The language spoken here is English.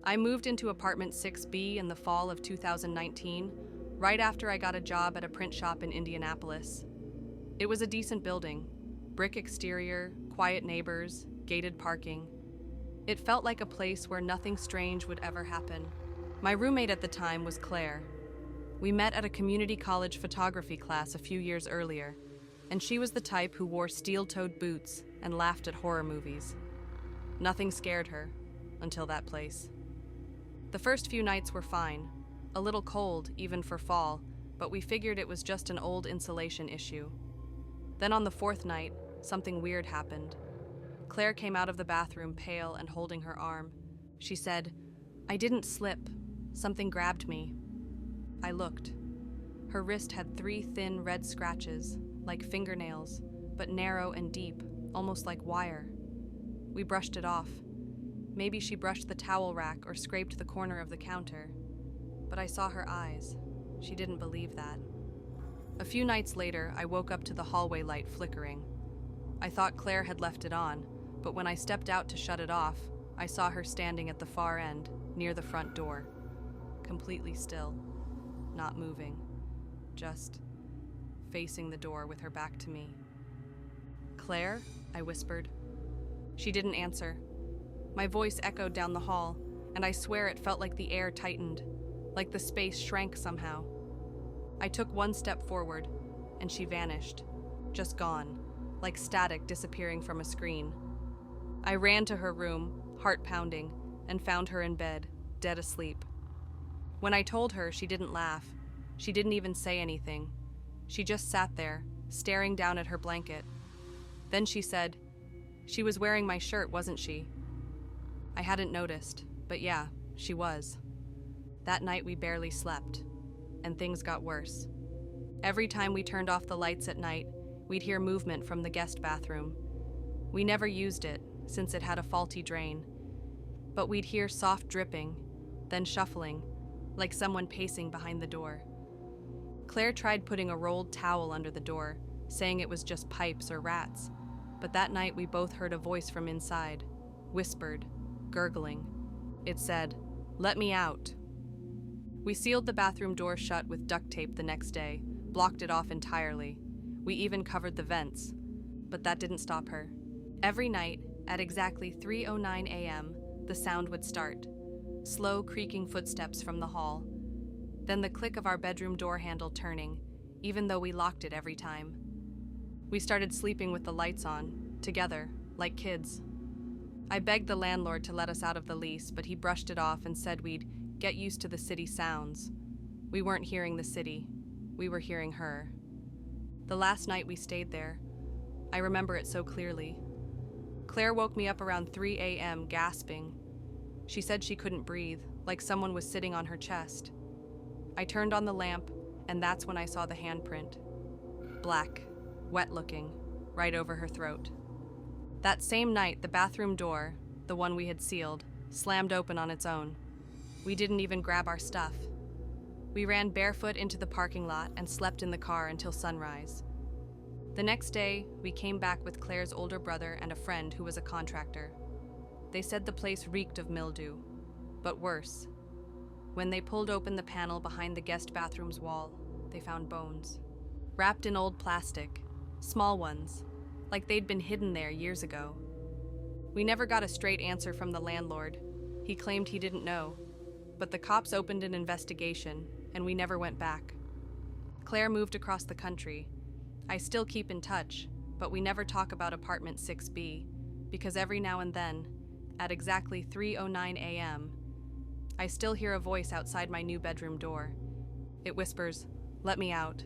I moved into apartment 6B in the fall of 2019, right after I got a job at a print shop in Indianapolis. It was a decent building, brick exterior, quiet neighbors, gated parking. It felt like a place where nothing strange would ever happen. My roommate at the time was Claire. We met at a community college photography class a few years earlier, and she was the type who wore steel-toed boots and laughed at horror movies. Nothing scared her, until that place. The first few nights were fine, a little cold even for fall, but we figured it was just an old insulation issue. Then on the fourth night, something weird happened. Claire came out of the bathroom pale and holding her arm. She said, "I didn't slip. Something grabbed me." I looked. Her wrist had 3 thin red scratches, like fingernails, but narrow and deep, almost like wire. We brushed it off. Maybe she brushed the towel rack or scraped the corner of the counter. But I saw her eyes. She didn't believe that. A few nights later, I woke up to the hallway light flickering. I thought Claire had left it on, but when I stepped out to shut it off, I saw her standing at the far end, near the front door. Completely still, not moving, just facing the door with her back to me. "Claire?" I whispered. She didn't answer. My voice echoed down the hall, and I swear it felt like the air tightened, like the space shrank somehow. I took one step forward, and she vanished, just gone, like static disappearing from a screen. I ran to her room, heart pounding, and found her in bed, dead asleep. When I told her, she didn't laugh. She didn't even say anything. She just sat there, staring down at her blanket. Then she said, "She was wearing my shirt, wasn't she?" I hadn't noticed, but yeah, she was. That night we barely slept, and things got worse. Every time we turned off the lights at night, we'd hear movement from the guest bathroom. We never used it, since it had a faulty drain. But we'd hear soft dripping, then shuffling, like someone pacing behind the door. Claire tried putting a rolled towel under the door, saying it was just pipes or rats. But that night we both heard a voice from inside, whispered, gurgling. It said, "Let me out." We sealed the bathroom door shut with duct tape the next day, blocked it off entirely. We even covered the vents. But that didn't stop her. Every night, at exactly 3:09 a.m., the sound would start. Slow, creaking footsteps from the hall. Then the click of our bedroom door handle turning, even though we locked it every time. We started sleeping with the lights on, together, like kids. I begged the landlord to let us out of the lease, but he brushed it off and said we'd get used to the city sounds. We weren't hearing the city. We were hearing her. The last night we stayed there, I remember it so clearly. Claire woke me up around 3 a.m. gasping. She said she couldn't breathe, like someone was sitting on her chest. I turned on the lamp, and that's when I saw the handprint. Black, wet-looking, right over her throat. That same night, the bathroom door, the one we had sealed, slammed open on its own. We didn't even grab our stuff. We ran barefoot into the parking lot and slept in the car until sunrise. The next day, we came back with Claire's older brother and a friend who was a contractor. They said the place reeked of mildew, but worse. When they pulled open the panel behind the guest bathroom's wall, they found bones. Wrapped in old plastic, small ones, like they'd been hidden there years ago. We never got a straight answer from the landlord. He claimed he didn't know, but the cops opened an investigation, and we never went back. Claire moved across the country. I still keep in touch, but we never talk about apartment 6B, because every now and then, at exactly 3:09 a.m., I still hear a voice outside my new bedroom door. It whispers, "Let me out."